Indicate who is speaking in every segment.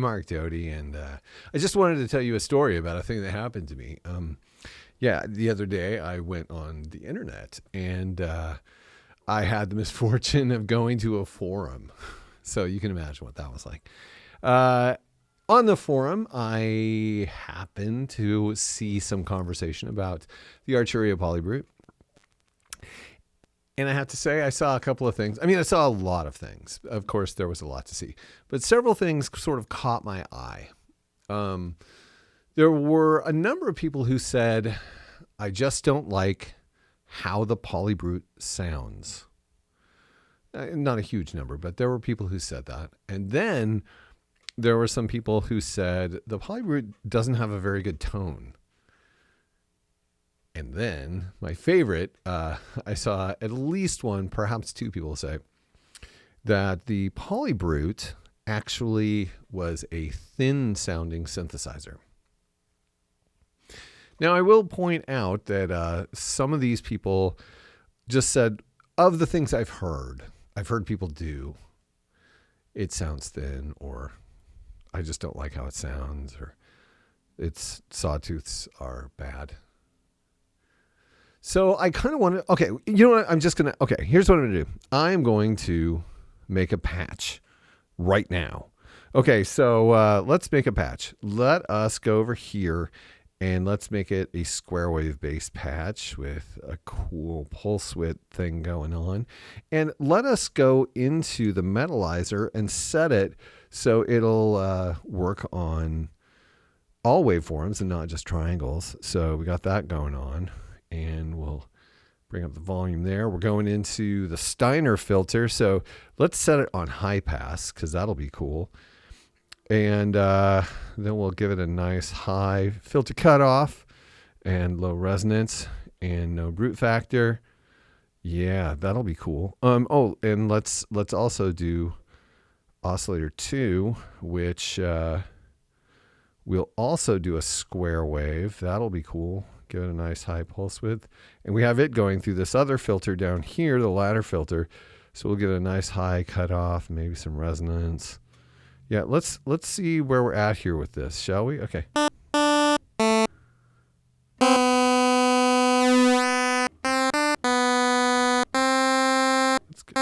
Speaker 1: Mark Doty, and I just wanted to tell you a story about a thing that happened to me. The other day I went on the internet, and I had the misfortune of going to a forum. So you can imagine what that was like. On the forum, I happened to see some conversation about the Arturia PolyBrute. And I have to say, I saw a couple of things. I mean, I saw a lot of things. Of course, there was a lot to see. But several things sort of caught my eye. There were a number of people who said, I just don't like how the PolyBrute sounds. Not a huge number, but there were people who said that. And then there were some people who said, the PolyBrute doesn't have a very good tone. And then my favorite, I saw at least one, perhaps two people say that the PolyBrute actually was a thin sounding synthesizer. Now, I will point out that some of these people just said, of the things I've heard people do, it sounds thin, or I just don't like how it sounds, or its sawtooths are bad. So I kind of want to, okay, you know what? Here's what I'm going to do. I'm going to make a patch right now. Okay, so let's make a patch. Let us go over here and let's make it a square wave based patch with a cool pulse width thing going on. And let us go into the metalizer and set it so it'll work on all waveforms and not just triangles. So we got that going on. And we'll bring up the volume there. We're going into the Steiner filter. So let's set it on high pass because that'll be cool. And then we'll give it a nice high filter cutoff and low resonance and no brute factor. Yeah, that'll be cool. And let's also do oscillator 2, which we'll also do a square wave. That'll be cool. Give it a nice high pulse width. And we have it going through this other filter down here, the ladder filter. So we'll get a nice high cutoff, maybe some resonance. Yeah, let's see where we're at here with this, shall we? Okay. That's good.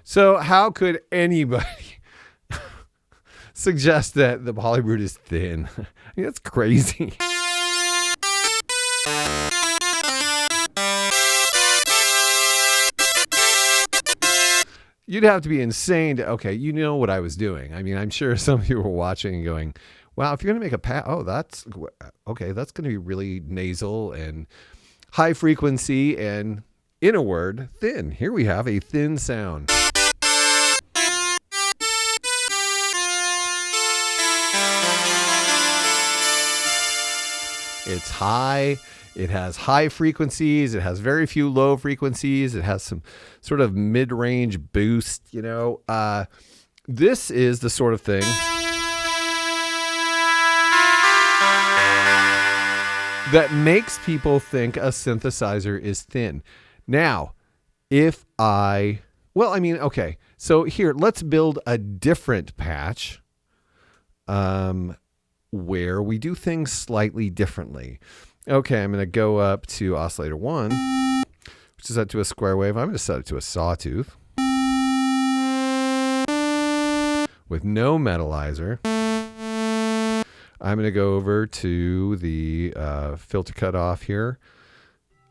Speaker 1: So how could anybody suggest that the PolyBrute is thin? I mean, that's crazy. You'd have to be insane to, okay, you know what I was doing. I mean, I'm sure some of you were watching and going, wow, if you're going to make a patch, that's going to be really nasal and high frequency and, in a word, thin. Here we have a thin sound. It's high. It has high frequencies. It has very few low frequencies. It has some sort of mid-range boost, you know. This is the sort of thing that makes people think a synthesizer is thin. Now, so here, let's build a different patch where we do things slightly differently. Okay, I'm going to go up to oscillator 1, which is set to a square wave. I'm going to set it to a sawtooth with no metalizer. I'm going to go over to the filter cutoff here.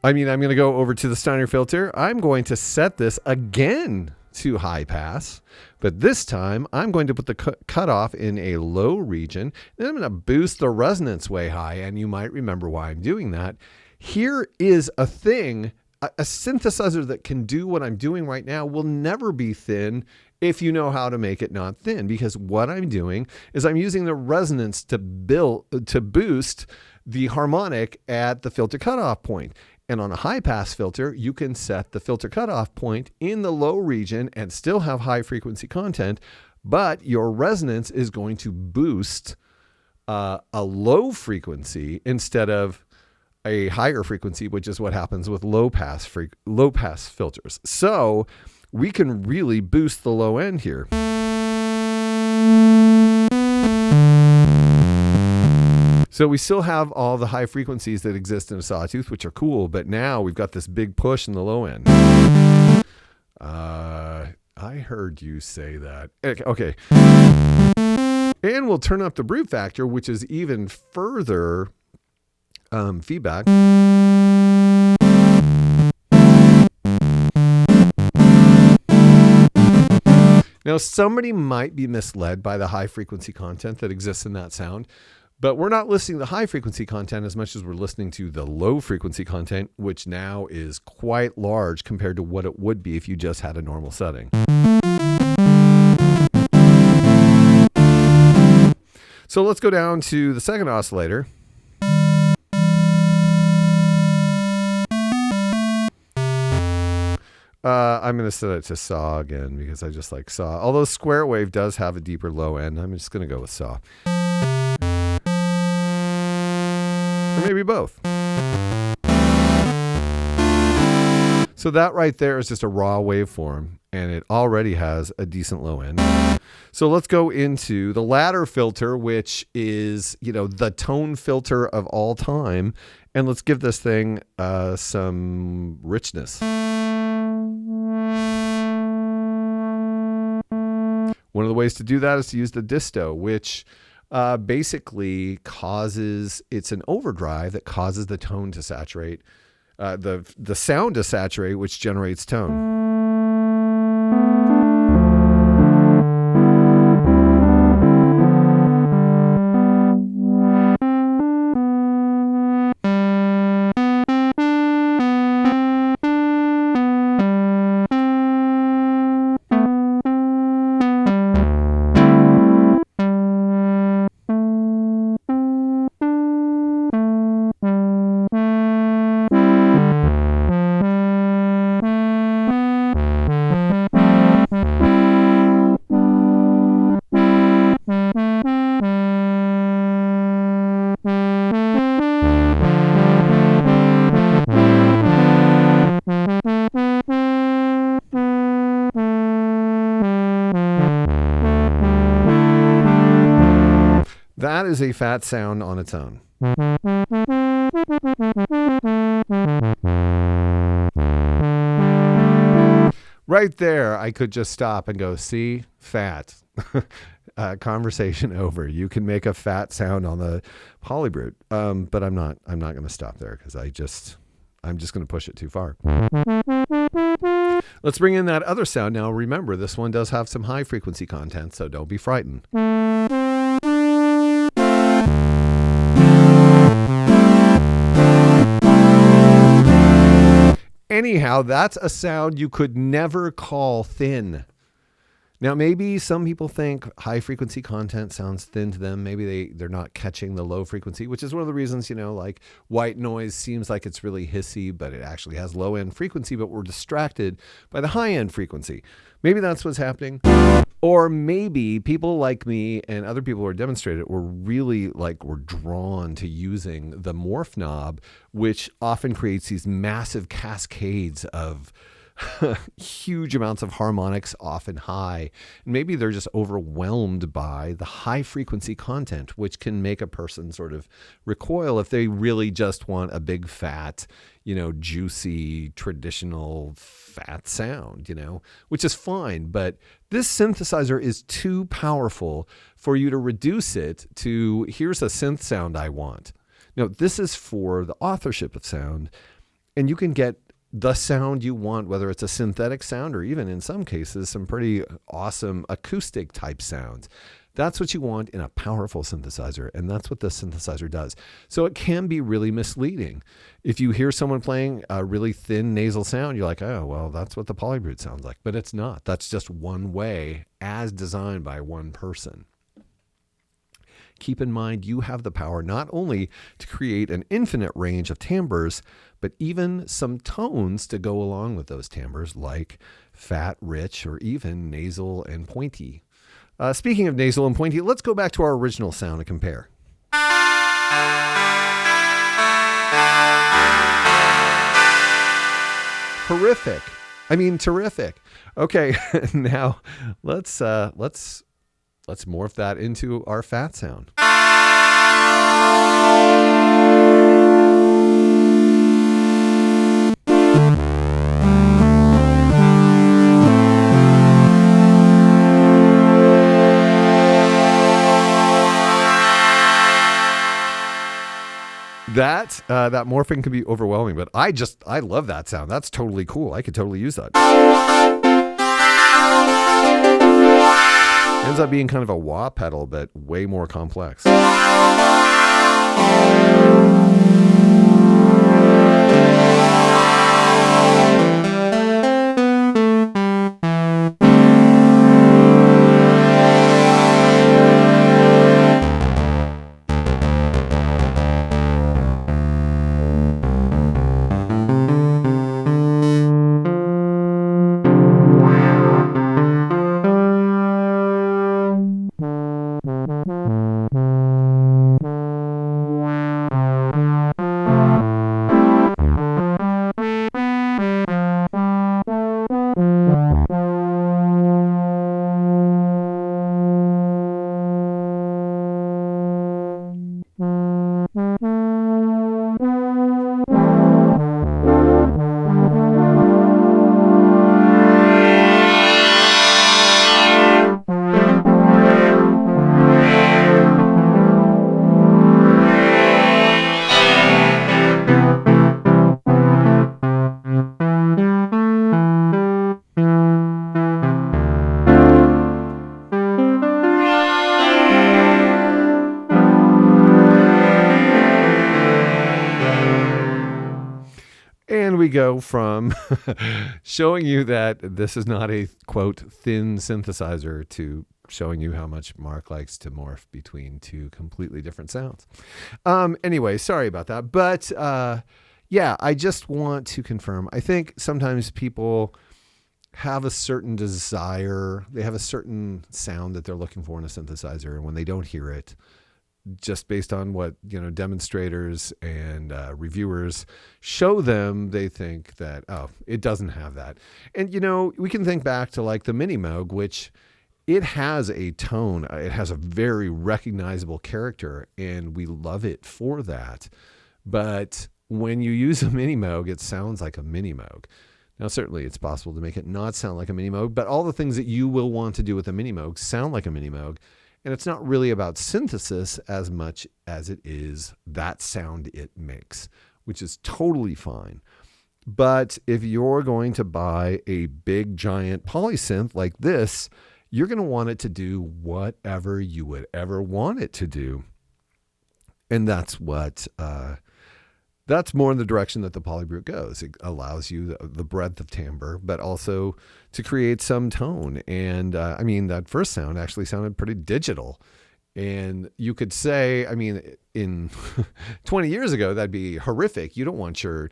Speaker 1: I'm going to go over to the Steiner filter. I'm going to set this again to high pass, but this time I'm going to put the cutoff in a low region, and I'm going to boost the resonance way high, and you might remember why I'm doing that. Here is a thing, a synthesizer that can do what I'm doing right now will never be thin if you know how to make it not thin, because what I'm doing is I'm using the resonance to boost the harmonic at the filter cutoff point. And on a high pass filter, you can set the filter cutoff point in the low region and still have high frequency content, but your resonance is going to boost a low frequency instead of a higher frequency, which is what happens with low pass filters. So we can really boost the low end here. So we still have all the high frequencies that exist in a sawtooth, which are cool, but now we've got this big push in the low end. I heard you say that. Okay. And we'll turn up the brute factor, which is even further feedback. Now, somebody might be misled by the high frequency content that exists in that sound, but we're not listening to the high frequency content as much as we're listening to the low frequency content, which now is quite large compared to what it would be if you just had a normal setting. So let's go down to the second oscillator. I'm going to set it to saw again because I just like saw. Although square wave does have a deeper low end, I'm just going to go with saw. Or maybe both. So that right there is just a raw waveform, and it already has a decent low end. So let's go into the ladder filter, which is, the tone filter of all time. And let's give this thing some richness. One of the ways to do that is to use the disto, which basically it's an overdrive that causes the tone to saturate, the sound to saturate, which generates tone. That is a fat sound on its own. Right there, I could just stop and go, see, fat. Conversation over. You can make a fat sound on the PolyBrute, but I'm not going to stop there because I'm just going to push it too far. Let's bring in that other sound now. Remember, this one does have some high frequency content, so don't be frightened. Anyhow, that's a sound you could never call thin. Now, maybe some people think high frequency content sounds thin to them. Maybe they're not catching the low frequency, which is one of the reasons, like white noise seems like it's really hissy, but it actually has low end frequency, but we're distracted by the high end frequency. Maybe that's what's happening. Or maybe people like me and other people who are demonstrated were really were drawn to using the morph knob, which often creates these massive cascades of huge amounts of harmonics, often high. And maybe they're just overwhelmed by the high frequency content, which can make a person sort of recoil if they really just want a big fat, juicy, traditional fat sound, which is fine. But this synthesizer is too powerful for you to reduce it to, here's a synth sound I want. No, this is for the authorship of sound, and you can get the sound you want, whether it's a synthetic sound or even in some cases some pretty awesome acoustic type sounds. That's what you want in a powerful synthesizer, and that's what the synthesizer does. So it can be really misleading. If you hear someone playing a really thin nasal sound, you're like, oh, well, that's what the PolyBrute sounds like. But it's not. That's just one way as designed by one person. keep in mind you have the power not only to create an infinite range of timbres, but even some tones to go along with those timbres, like fat, rich, or even nasal and pointy. Speaking of nasal and pointy, let's go back to our original sound and compare. Horrific. I mean, terrific. Okay, now let's morph that into our fat sound. That morphing can be overwhelming, but I love that sound. That's totally cool. I could totally use that. Ends up being kind of a wah pedal, but way more complex. And we go from showing you that this is not a, quote, thin synthesizer to showing you how much Mark likes to morph between two completely different sounds. Anyway, sorry about that. But yeah, I just want to confirm. I think sometimes people have a certain desire. They have a certain sound that they're looking for in a synthesizer. And when they don't hear it, just based on what, demonstrators and reviewers show them, they think that, oh, it doesn't have that. And, we can think back to like the Mini Moog, which it has a tone. It has a very recognizable character, and we love it for that. But when you use a Mini Moog, it sounds like a Mini Moog. Now, certainly it's possible to make it not sound like a Mini Moog, but all the things that you will want to do with a Mini Moog sound like a Mini Moog. And it's not really about synthesis as much as it is that sound it makes, which is totally fine. But if you're going to buy a big, giant polysynth like this, you're going to want it to do whatever you would ever want it to do. And that's what, that's more in the direction that the PolyBrute goes. It allows you the breadth of timbre, but also to create some tone. And that first sound actually sounded pretty digital. And you could say, in 20 years ago, that'd be horrific. You don't want your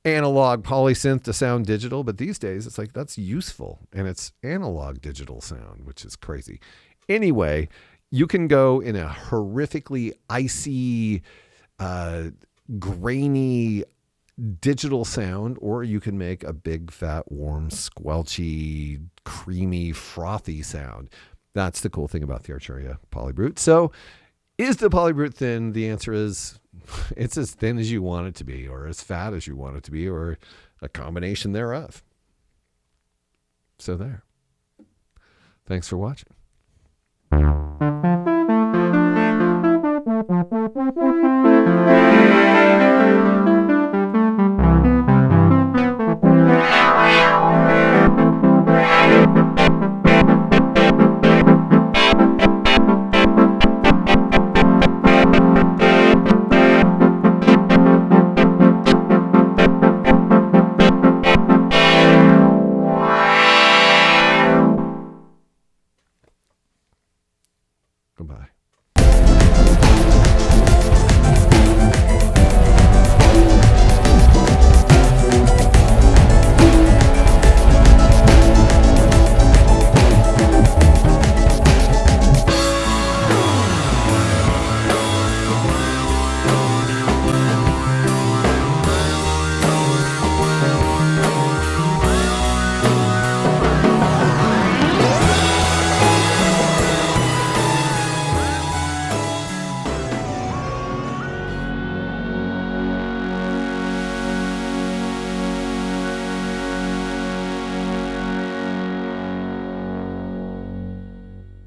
Speaker 1: analog polysynth to sound digital, but these days it's like, that's useful. And it's analog digital sound, which is crazy. Anyway, you can go in a horrifically icy, grainy digital sound, or you can make a big, fat, warm, squelchy, creamy, frothy sound. That's the cool thing about the Arturia PolyBrute. So is the PolyBrute thin? The answer is it's as thin as you want it to be, or as fat as you want it to be, or a combination thereof. So there. Thanks for watching. Goodbye.